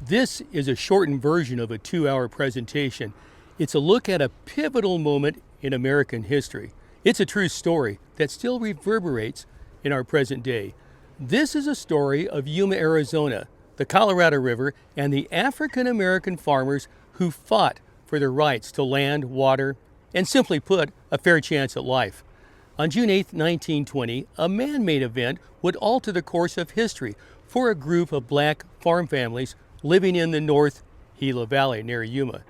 This is a shortened version of a 2-hour presentation. It's a look at a pivotal moment in American history. It's a true story that still reverberates in our present day. This is a story of Yuma, Arizona, the Colorado River, and the African American farmers who fought for their rights to land, water, and simply put, a fair chance at life. On June 8, 1920, a man-made event would alter the course of history for a group of black farm families living in the North Gila Valley near Yuma.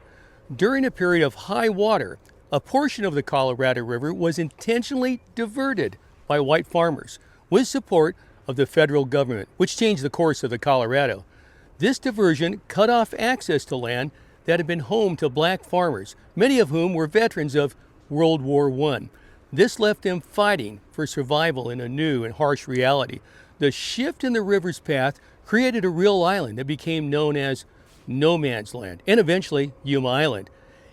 During a period of high water, a portion of the Colorado River was intentionally diverted by white farmers with support of the federal government, which changed the course of the Colorado. This diversion cut off access to land that had been home to black farmers, many of whom were veterans of World War I. This left them fighting for survival in a new and harsh reality. The shift in the river's path created a real island that became known as No Man's Land, and eventually Yuma Island.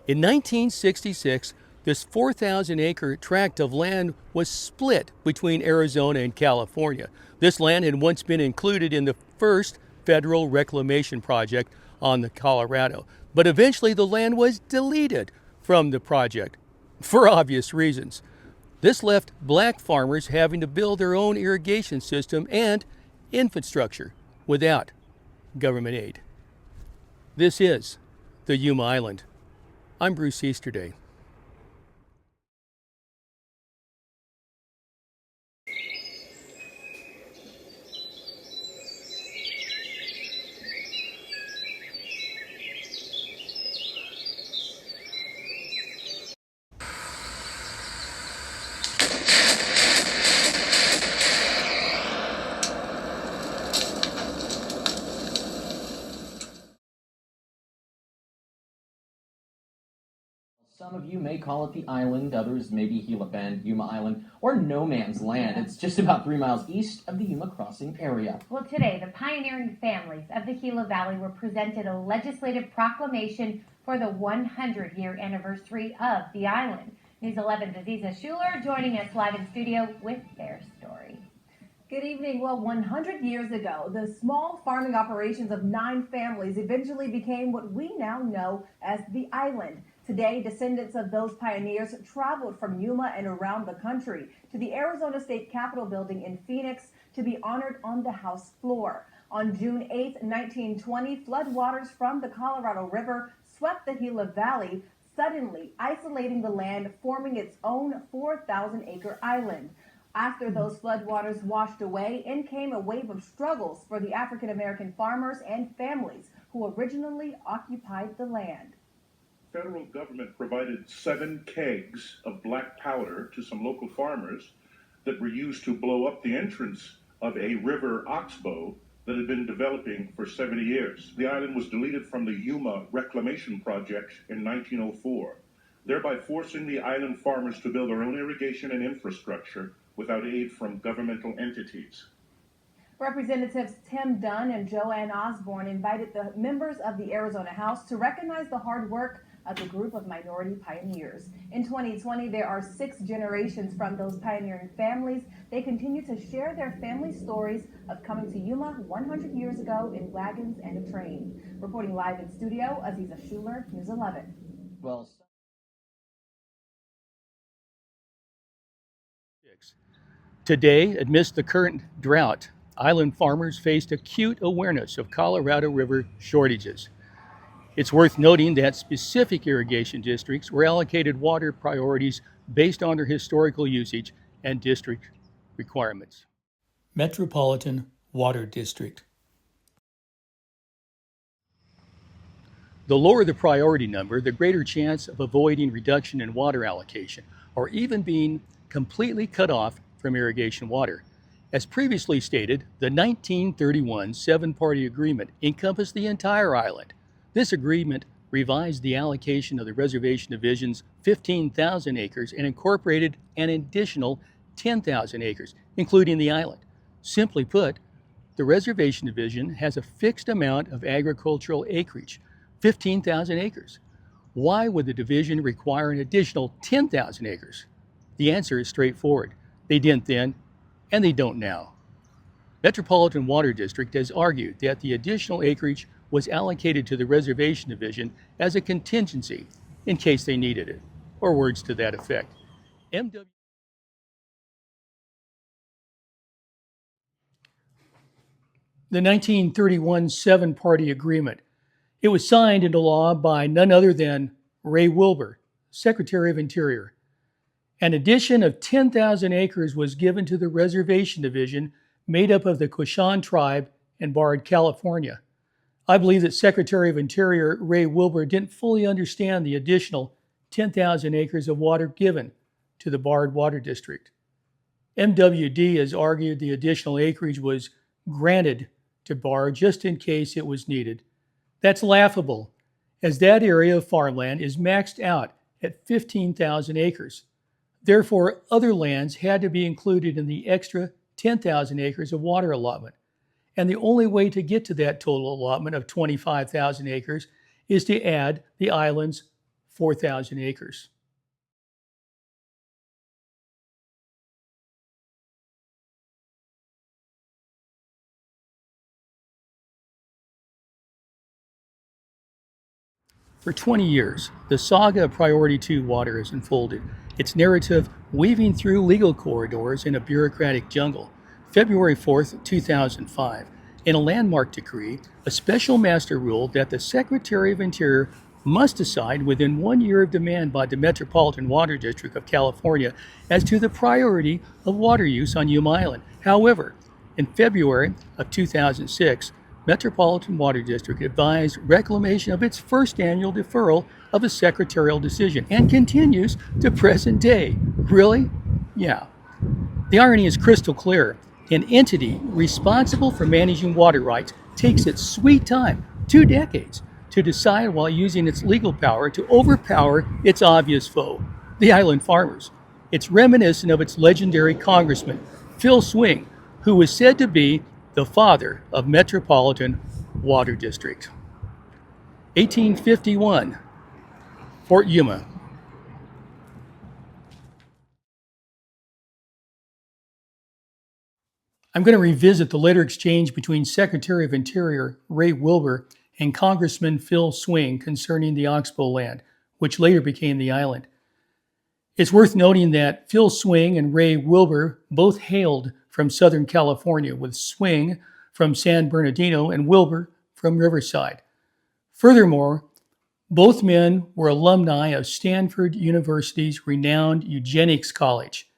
In 1966, this 4,000-acre tract of land was split between Arizona and California. This land had once been included in the first federal reclamation project on the Colorado, but eventually the land was deleted from the project for obvious reasons. This left black farmers having to build their own irrigation system and infrastructure without government aid. This is the Yuma Island. I'm Bruce Easterday. Some of you may call it the island, others maybe Gila Bend, Yuma Island, or No Man's Land. It's just about 3 miles east of the Yuma Crossing area. Well, today, the pioneering families of the Gila Valley were presented a legislative proclamation for the 100-year anniversary of the island. News 11's Aziza Schuler joining us live in studio with their story. Good evening. Well, 100 years ago, the small farming operations of 9 families eventually became what we now know as the island. Today, descendants of those pioneers traveled from Yuma and around the country to the Arizona State Capitol building in Phoenix to be honored on the House floor. On June 8, 1920, floodwaters from the Colorado River swept the Gila Valley, suddenly isolating the land, forming its own 4,000-acre island. After those floodwaters washed away, in came a wave of struggles for the African American farmers and families who originally occupied the land. Federal government provided 7 kegs of black powder to some local farmers that were used to blow up the entrance of a river oxbow that had been developing for 70 years. The island was deleted from the Yuma Reclamation Project in 1904, thereby forcing the island farmers to build their own irrigation and infrastructure without aid from governmental entities. Representatives Tim Dunn and Joanne Osborne invited the members of the Arizona House to recognize the hard work of a group of minority pioneers. In 2020, there are 6 generations from those pioneering families. They continue to share their family stories of coming to Yuma 100 years ago in wagons and a train. Reporting live in studio, Aziza Schuler, News 11. Well, Today, amidst the current drought, island farmers faced acute awareness of Colorado River shortages. It's worth noting that specific irrigation districts were allocated water priorities based on their historical usage and district requirements. Metropolitan Water District. The lower the priority number, the greater chance of avoiding reduction in water allocation or even being completely cut off from irrigation water. As previously stated, the 1931 7-party agreement encompassed the entire island. This agreement revised the allocation of the reservation division's 15,000 acres and incorporated an additional 10,000 acres, including the island. Simply put, the reservation division has a fixed amount of agricultural acreage, 15,000 acres. Why would the division require an additional 10,000 acres? The answer is straightforward. They didn't then, and they don't now. Metropolitan Water District has argued that the additional acreage was allocated to the Reservation Division as a contingency in case they needed it, or words to that effect. MW The 1931 Seven-Party Agreement. It was signed into law by none other than Ray Wilbur, Secretary of Interior. An addition of 10,000 acres was given to the Reservation Division, made up of the Cushan tribe in Bard, California. I believe that Secretary of Interior Ray Wilbur didn't fully understand the additional 10,000 acres of water given to the Bard Water District. MWD has argued the additional acreage was granted to Bard just in case it was needed. That's laughable, as that area of farmland is maxed out at 15,000 acres. Therefore, other lands had to be included in the extra 10,000 acres of water allotment. And the only way to get to that total allotment of 25,000 acres is to add the island's 4,000 acres. For 20 years, the saga of Priority 2 water has unfolded, its narrative weaving through legal corridors in a bureaucratic jungle. February 4, 2005, in a landmark decree, a special master ruled that the Secretary of Interior must decide within 1 year of demand by the Metropolitan Water District of California as to the priority of water use on Yuma Island. However, in February of 2006, Metropolitan Water District advised reclamation of its first annual deferral of a secretarial decision and continues to present day. Really? Yeah. The irony is crystal clear. An entity responsible for managing water rights takes its sweet time, 2 decades, to decide while using its legal power to overpower its obvious foe, the island farmers. It's reminiscent of its legendary congressman, Phil Swing, who was said to be the father of Metropolitan Water District. 1851, Fort Yuma. I'm going to revisit the later exchange between Secretary of Interior Ray Wilbur and Congressman Phil Swing concerning the Oxbow land, which later became the island. It's worth noting that Phil Swing and Ray Wilbur both hailed from Southern California, with Swing from San Bernardino and Wilbur from Riverside. Furthermore, both men were alumni of Stanford University's renowned eugenics college.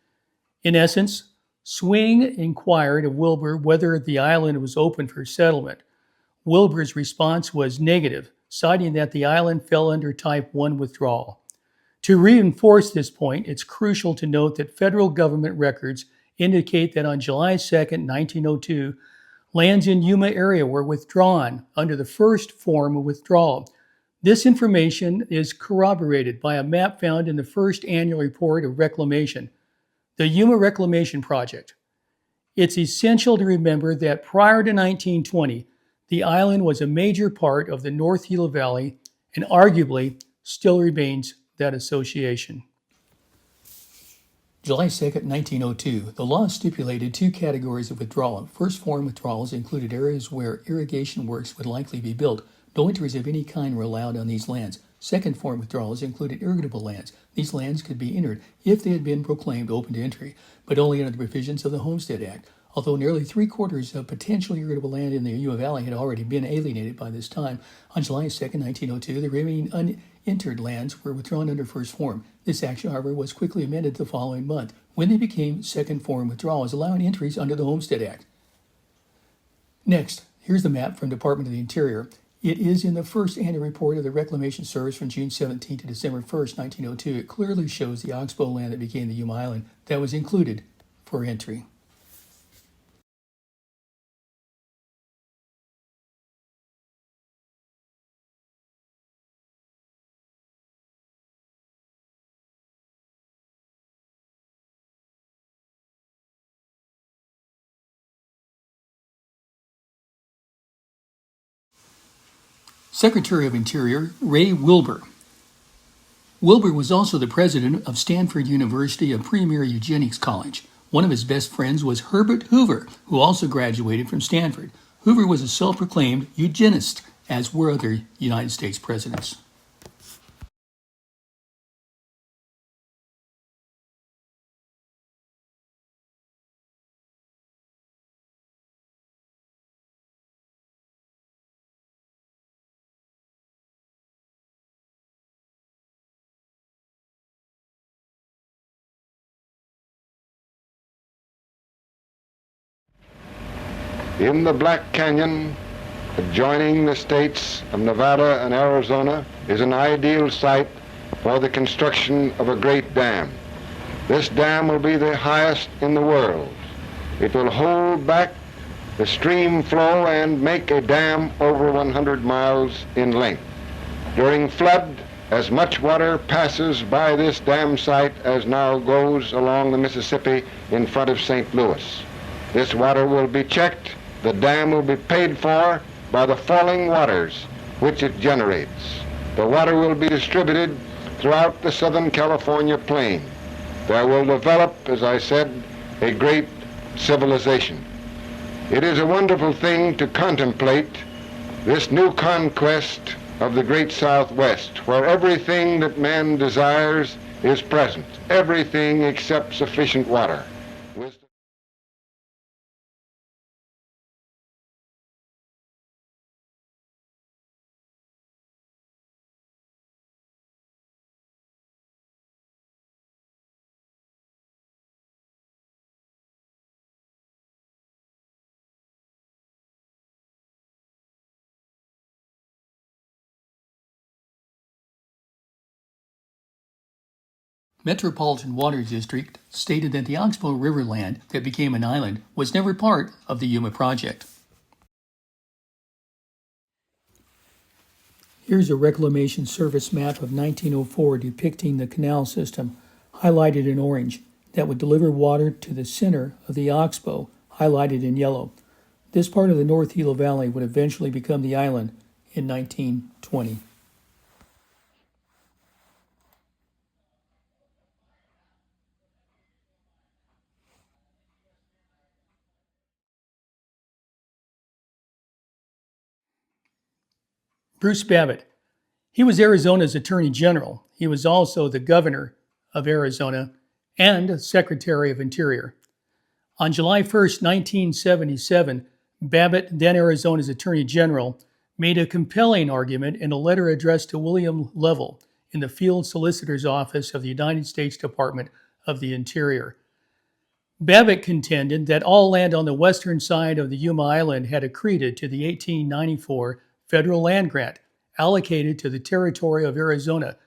In essence, Swing inquired of Wilbur whether the island was open for settlement. Wilbur's response was negative, citing that the island fell under Type 1 withdrawal. To reinforce this point, it's crucial to note that federal government records indicate that on July 2, 1902, lands in Yuma area were withdrawn under the first form of withdrawal. This information is corroborated by a map found in the first annual report of reclamation, the Yuma Reclamation Project. It's essential to remember that prior to 1920, the island was a major part of the North Gila Valley and arguably still remains that association. July 2, 1902, the law stipulated 2 categories of withdrawal. First form withdrawals included areas where irrigation works would likely be built. No entries of any kind were allowed on these lands. Second form withdrawals included irrigable lands. These lands could be entered if they had been proclaimed open to entry, but only under the provisions of the Homestead Act. Although nearly 3/4 of potential irrigable land in the Yuma Valley had already been alienated by this time, on July 2, 1902, the remaining unentered lands were withdrawn under first form. This action, however, was quickly amended the following month, when they became second form withdrawals, allowing entries under the Homestead Act. Next, here's the map from Department of the Interior. It is in the first annual report of the Reclamation Service from June 17 to December 1, 1902. It clearly shows the Oxbow land that became the Yuma Island that was included for entry. Secretary of Interior Ray Wilbur. Wilbur was also the president of Stanford University, a premier eugenics college. One of his best friends was Herbert Hoover, who also graduated from Stanford. Hoover was a self-proclaimed eugenist as were other United States presidents. In the Black Canyon, adjoining the states of Nevada and Arizona, is an ideal site for the construction of a great dam. This dam will be the highest in the world. It will hold back the stream flow and make a dam over 100 miles in length. During flood, as much water passes by this dam site as now goes along the Mississippi in front of St. Louis. This water will be checked. The dam will be paid for by the falling waters which it generates. The water will be distributed throughout the Southern California plain. There will develop, as I said, a great civilization. It is a wonderful thing to contemplate this new conquest of the great Southwest, where everything that man desires is present, everything except sufficient water. Metropolitan Water District stated that the Oxbow River land that became an island was never part of the Yuma Project. Here's a Reclamation Service map of 1904 depicting the canal system, highlighted in orange, that would deliver water to the center of the Oxbow, highlighted in yellow. This part of the North Gila Valley would eventually become the island in 1920. Bruce Babbitt. He was Arizona's Attorney General. He was also the Governor of Arizona and Secretary of Interior. On July 1st, 1977, Babbitt, then Arizona's Attorney General, made a compelling argument in a letter addressed to William Lovell in the Field Solicitor's Office of the United States Department of the Interior. Babbitt contended that all land on the western side of the Yuma Island had accreted to the 1894 federal land grant allocated to the territory of Arizona.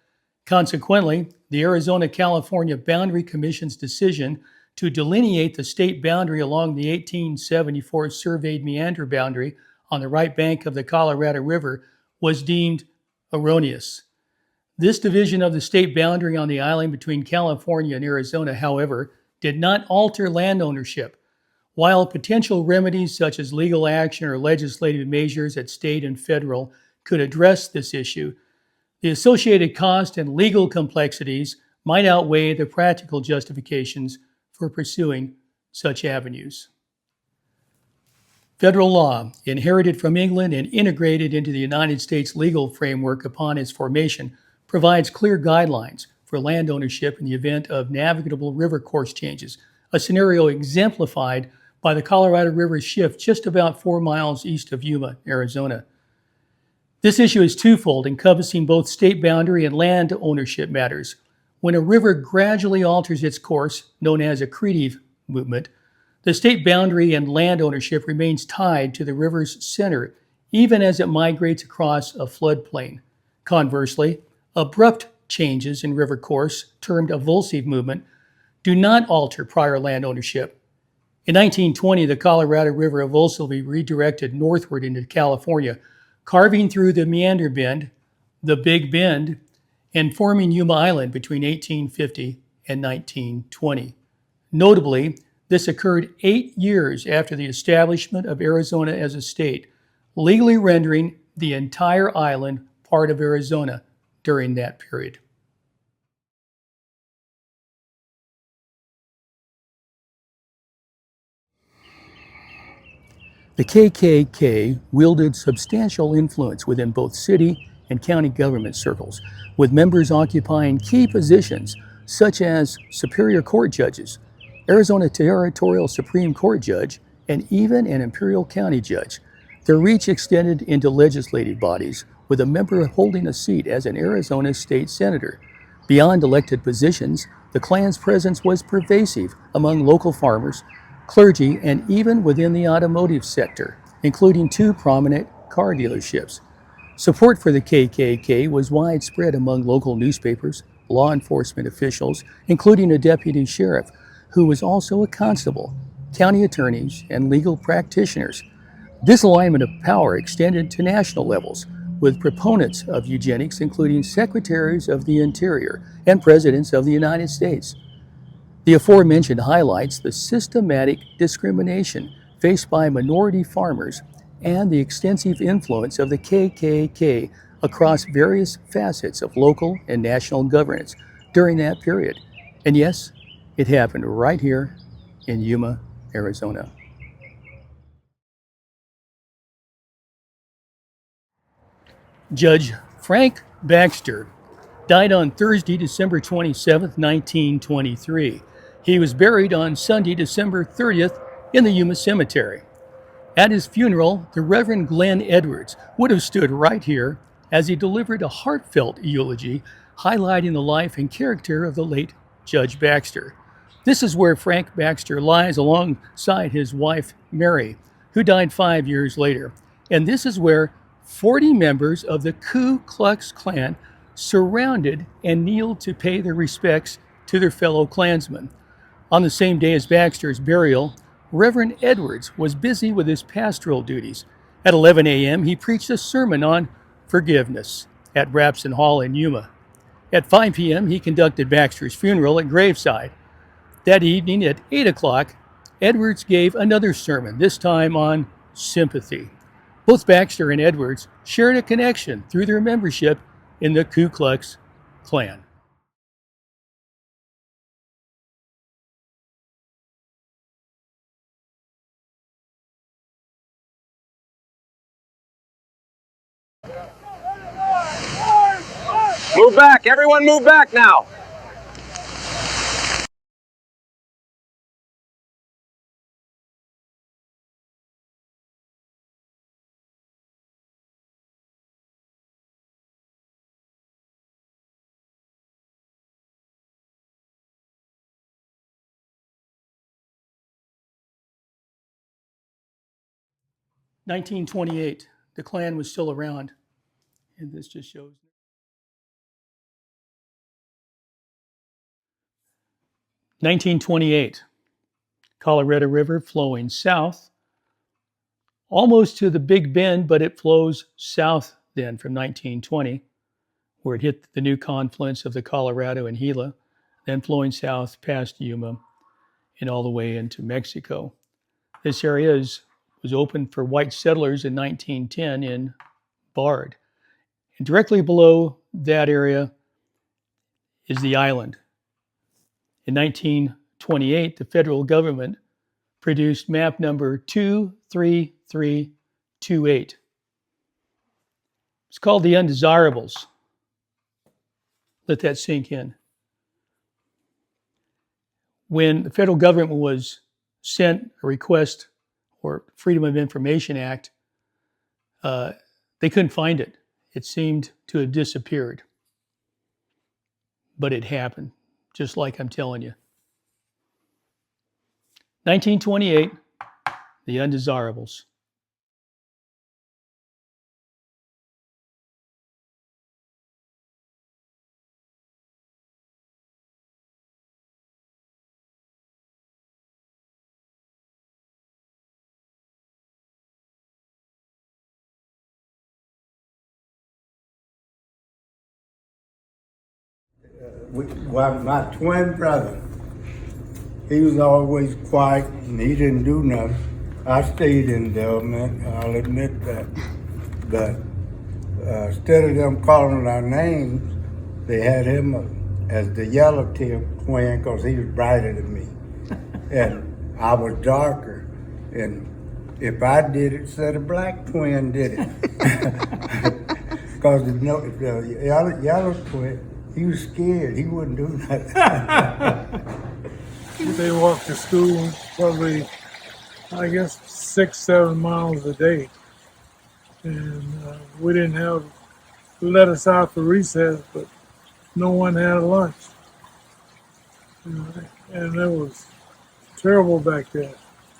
Consequently, the Arizona-California Boundary Commission's decision to delineate the state boundary along the 1874 surveyed meander boundary on the right bank of the Colorado River was deemed erroneous. This division of the state boundary on the island between California and Arizona, however, did not alter land ownership. While potential remedies such as legal action or legislative measures at state and federal could address this issue, the associated cost and legal complexities might outweigh the practical justifications for pursuing such avenues. Federal law, inherited from England and integrated into the United States legal framework upon its formation, provides clear guidelines for land ownership in the event of navigable river course changes, a scenario exemplified by the Colorado River's shift just about 4 miles east of Yuma, Arizona. This issue is twofold, encompassing both state boundary and land ownership matters. When a river gradually alters its course, known as accretive movement, the state boundary and land ownership remains tied to the river's center, even as it migrates across a floodplain. Conversely, abrupt changes in river course, termed avulsive movement, do not alter prior land ownership. In 1920, the Colorado River avulsively redirected northward into California, carving through the meander bend, the Big Bend, and forming Yuma Island between 1850 and 1920. Notably, this occurred 8 years after the establishment of Arizona as a state, legally rendering the entire island part of Arizona during that period. The KKK wielded substantial influence within both city and county government circles, with members occupying key positions such as Superior Court judges, Arizona Territorial Supreme Court judge, and even an Imperial County judge. Their reach extended into legislative bodies, with a member holding a seat as an Arizona state senator. Beyond elected positions, the Klan's presence was pervasive among local farmers, clergy, and even within the automotive sector, including 2 prominent car dealerships. Support for the KKK was widespread among local newspapers, law enforcement officials, including a deputy sheriff, who was also a constable, county attorneys, and legal practitioners. This alignment of power extended to national levels, with proponents of eugenics including secretaries of the Interior and presidents of the United States. The aforementioned highlights the systematic discrimination faced by minority farmers and the extensive influence of the KKK across various facets of local and national governance during that period. And yes, it happened right here in Yuma, Arizona. Judge Frank Baxter died on Thursday, December 27, 1923. He was buried on Sunday, December 30th in the Yuma Cemetery. At his funeral, the Reverend Glenn Edwards would have stood right here as he delivered a heartfelt eulogy highlighting the life and character of the late Judge Baxter. This is where Frank Baxter lies alongside his wife, Mary, who died 5 years later. And this is where 40 members of the Ku Klux Klan surrounded and kneeled to pay their respects to their fellow Klansmen. On the same day as Baxter's burial, Reverend Edwards was busy with his pastoral duties. At 11 a.m., he preached a sermon on forgiveness at Rapson Hall in Yuma. At 5 p.m., he conducted Baxter's funeral at Graveside. That evening at 8 o'clock, Edwards gave another sermon, this time on sympathy. Both Baxter and Edwards shared a connection through their membership in the Ku Klux Klan. Move back, everyone move back now. In 1928, the Klan was still around, and this just shows. 1928, Colorado River flowing south, almost to the Big Bend, but it flows south then from 1920, where it hit the new confluence of the Colorado and Gila, then flowing south past Yuma and all the way into Mexico. This area was opened for white settlers in 1910 in Bard. And directly below that area is the island. In 1928, the federal government produced map number 23328. It's called the Undesirables. Let that sink in. When the federal government was sent a request or Freedom of Information Act, they couldn't find it. It seemed to have disappeared. But it happened, just like I'm telling you. 1928, the Undesirables. Well, my twin brother, he was always quiet and he didn't do nothing. I stayed in government, I'll admit that. But instead of them calling our names, they had him as the yellow-tailed twin because he was brighter than me. And I was darker. And if I did it, said a black twin did it. Because the yellow twin, he was scared. He wouldn't do nothing. They walked to school probably, I guess, 6, 7 miles a day. And we didn't have, let us out for recess, but no one had a lunch. And it was terrible back there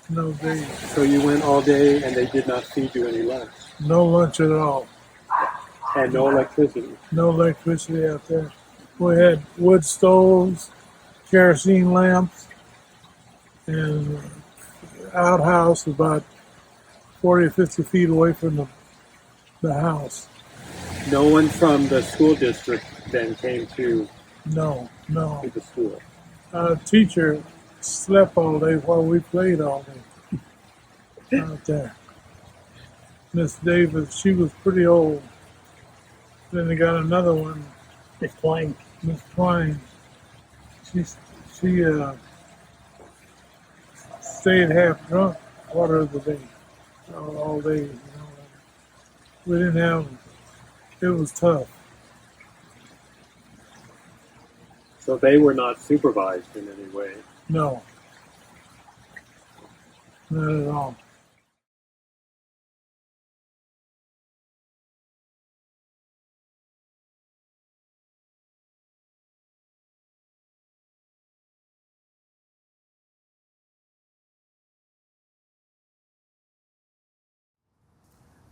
in those days. So you went all day and they did not feed you any lunch? No lunch at all. And no electricity? No electricity out there. We had wood stoves, kerosene lamps, and outhouse about 40 or 50 feet away from the house. No one from the school district then came to No. the school? Our teacher slept all day while we played all day out there. Miss Davis, she was pretty old. Then they got another one, Miss Klein. Miss Klein. She stayed half drunk part of the day, all day. We didn't have. It was tough. So they were not supervised in any way? No, not at all.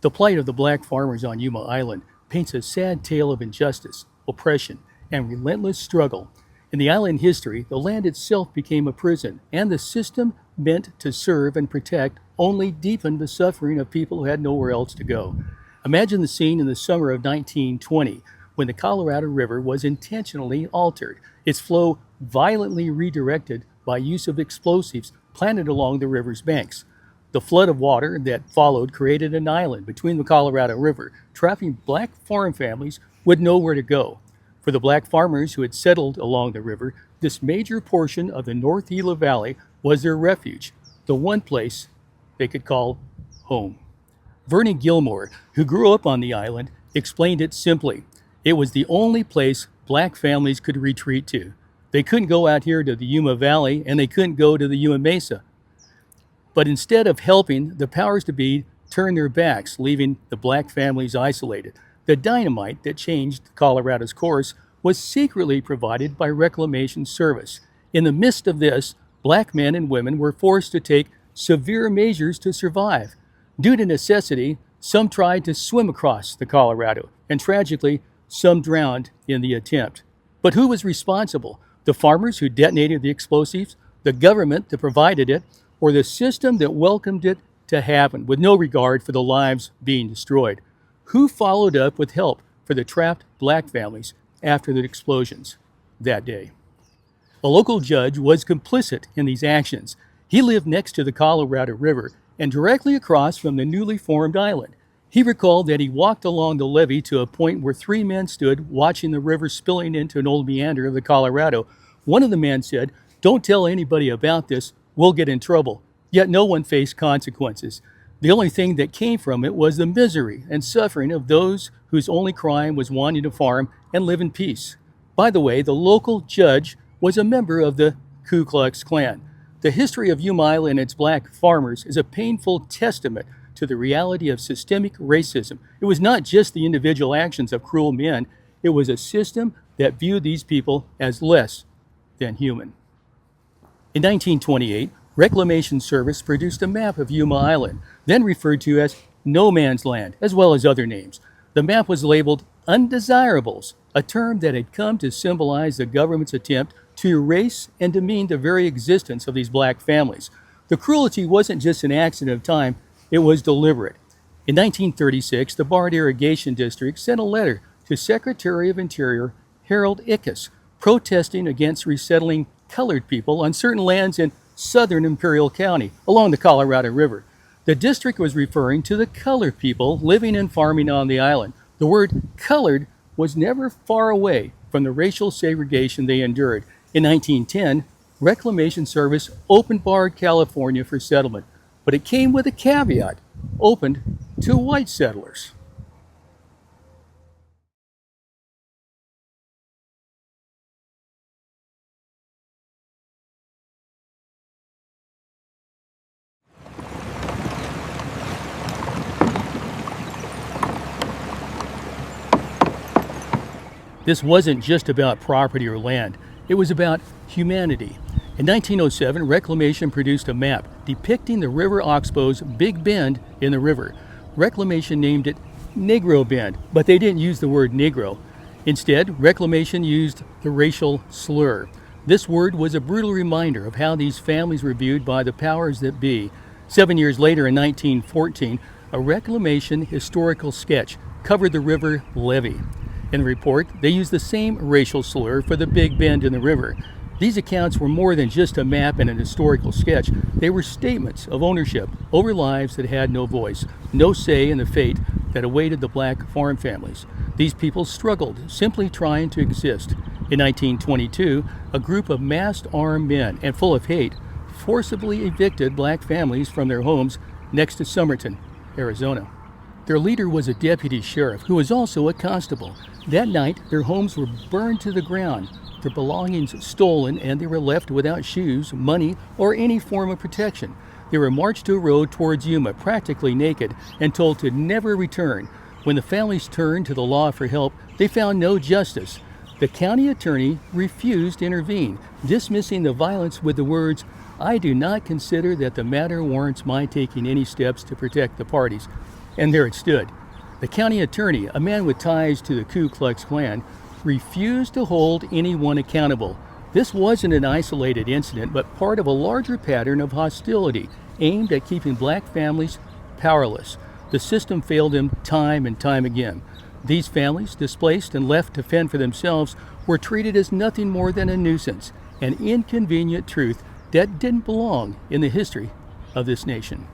The plight of the black farmers on Yuma Island paints a sad tale of injustice, oppression, and relentless struggle. In the island history, the land itself became a prison, and the system meant to serve and protect only deepened the suffering of people who had nowhere else to go. Imagine the scene in the summer of 1920 when the Colorado River was intentionally altered, its flow violently redirected by use of explosives planted along the river's banks. The flood of water that followed created an island between the Colorado River, trapping black farm families with nowhere to go. For the black farmers who had settled along the river, this major portion of the North Gila Valley was their refuge, the one place they could call home. Vernie Gilmore, who grew up on the island, explained it simply. It was the only place black families could retreat to. They couldn't go out here to the Yuma Valley, and they couldn't go to the Yuma Mesa. But instead of helping, the powers to be turned their backs, leaving the black families isolated. The dynamite that changed Colorado's course was secretly provided by Reclamation Service. In the midst of this, black men and women were forced to take severe measures to survive. Due to necessity, some tried to swim across the Colorado, and tragically, some drowned in the attempt. But who was responsible? The farmers who detonated the explosives, the government that provided it, or the system that welcomed it to happen with no regard for the lives being destroyed? Who followed up with help for the trapped black families after the explosions that day? A local judge was complicit in these actions. He lived next to the Colorado River and directly across from the newly formed island. He recalled that he walked along the levee to a point where 3 men stood watching the river spilling into an old meander of the Colorado. One of the men said, "Don't tell anybody about this, we'll get in trouble." Yet no one faced consequences. The only thing that came from it was the misery and suffering of those whose only crime was wanting to farm and live in peace. By the way, the local judge was a member of the Ku Klux Klan. The history of Yuma Island and its black farmers is a painful testament to the reality of systemic racism. It was not just the individual actions of cruel men, it was a system that viewed these people as less than human. In 1928, Reclamation Service produced a map of Yuma Island, then referred to as No Man's Land, as well as other names. The map was labeled undesirables, a term that had come to symbolize the government's attempt to erase and demean the very existence of these black families. The cruelty wasn't just an accident of time, it was deliberate. In 1936, the Bard Irrigation District sent a letter to Secretary of Interior Harold Ickes, protesting against resettling colored people on certain lands in southern Imperial County along the Colorado River. The district was referring to the colored people living and farming on the island. The word colored was never far away from the racial segregation they endured. In 1910, Reclamation Service opened Bard, California for settlement. but it came with a caveat, opened to white settlers. This wasn't just about property or land, it was about humanity. In 1907, Reclamation produced a map depicting the River Oxbow's Big Bend in the river. Reclamation named it Negro Bend, but they didn't use the word Negro. Instead, Reclamation used the racial slur. This word was a brutal reminder of how these families were viewed by the powers that be. 7 years later, in 1914, a Reclamation historical sketch covered the river levee. In the report, they used the same racial slur for the Big Bend in the river. These accounts were more than just a map and an historical sketch. They were statements of ownership over lives that had no voice, no say in the fate that awaited the black farm families. These people struggled, simply trying to exist. In 1922, a group of masked armed men and full of hate forcibly evicted black families from their homes next to Somerton, Arizona. Their leader was a deputy sheriff who was also a constable. That night, their homes were burned to the ground, their belongings stolen, and they were left without shoes, money, or any form of protection. They were marched to a road towards Yuma, practically naked, and told to never return. When the families turned to the law for help, they found no justice. The county attorney refused to intervene, dismissing the violence with the words, "I do not consider that the matter warrants my taking any steps to protect the parties." And there it stood. The county attorney, a man with ties to the Ku Klux Klan, refused to hold anyone accountable. This wasn't an isolated incident, but part of a larger pattern of hostility aimed at keeping black families powerless. The system failed them time and time again. These families, displaced and left to fend for themselves, were treated as nothing more than a nuisance, an inconvenient truth that didn't belong in the history of this nation.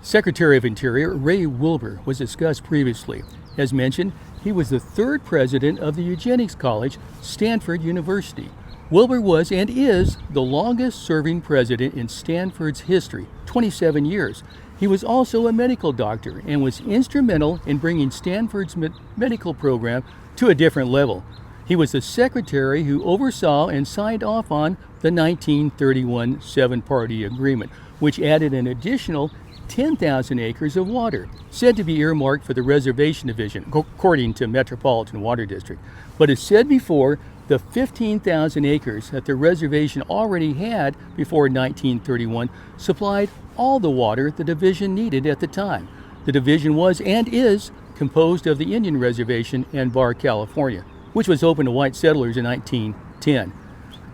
Secretary of Interior Ray Wilbur was discussed previously. As mentioned, he was the third president of the Eugenics College, Stanford University. Wilbur was and is the longest serving president in Stanford's history, 27 years. He was also a medical doctor and was instrumental in bringing Stanford's medical program to a different level. He was the secretary who oversaw and signed off on the 1931 Seven-Party Agreement, which added an additional 10,000 acres of water, said to be earmarked for the Reservation Division, according to Metropolitan Water District. But as said before, the 15,000 acres that the reservation already had before 1931 supplied all the water the division needed at the time. The division was and is composed of the Indian Reservation and Bar, California, which was open to white settlers in 1910.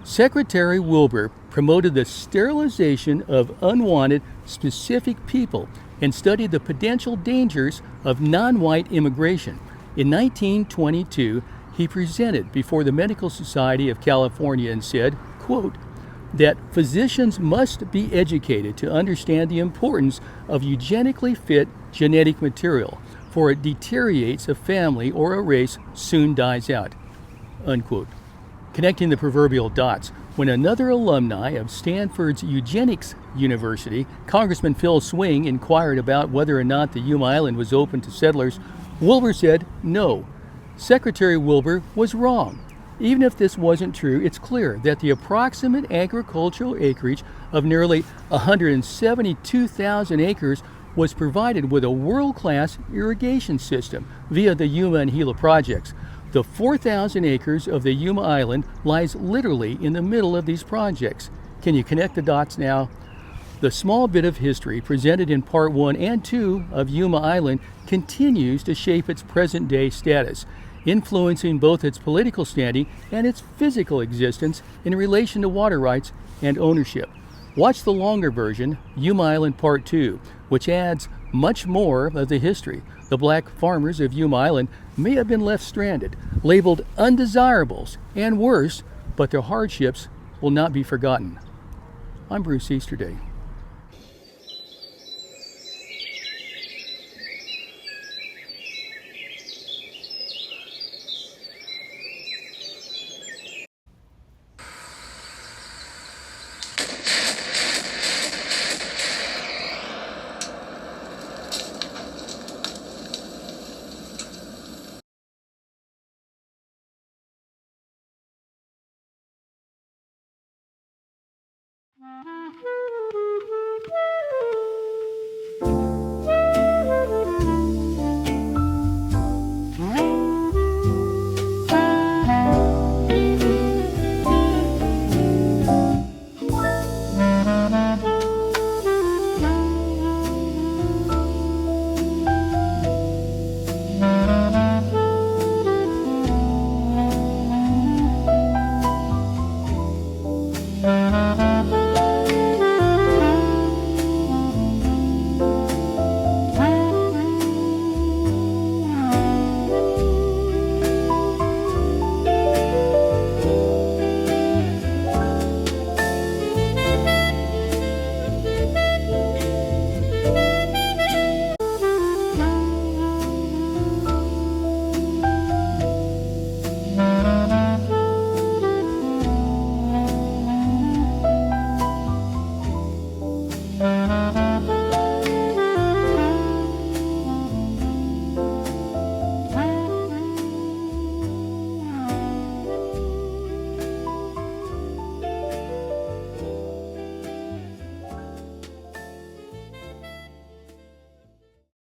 Secretary Wilbur promoted the sterilization of unwanted specific people and studied the potential dangers of non-white immigration. In 1922, he presented before the Medical Society of California and said, quote, that physicians must be educated to understand the importance of eugenically fit genetic material, for it deteriorates a family or a race soon dies out, unquote. Connecting the proverbial dots, when another alumni of Stanford's Eugenics University, Congressman Phil Swing, inquired about whether or not the Yuma Island was open to settlers, Wilbur said no. Secretary Wilbur was wrong. Even if this wasn't true, it's clear that the approximate agricultural acreage of nearly 172,000 acres was provided with a world-class irrigation system via the Yuma and Gila projects. The 4,000 acres of the Yuma Island lies literally in the middle of these projects. Can you connect the dots now? The small bit of history presented in Part 1 and 2 of Yuma Island continues to shape its present-day status, influencing both its political standing and its physical existence in relation to water rights and ownership. Watch the longer version, Yuma Island Part 2, which adds much more of the history. The black farmers of Yuma Island may have been left stranded, labeled undesirables, and worse, but their hardships will not be forgotten. I'm Bruce Easterday. Bye.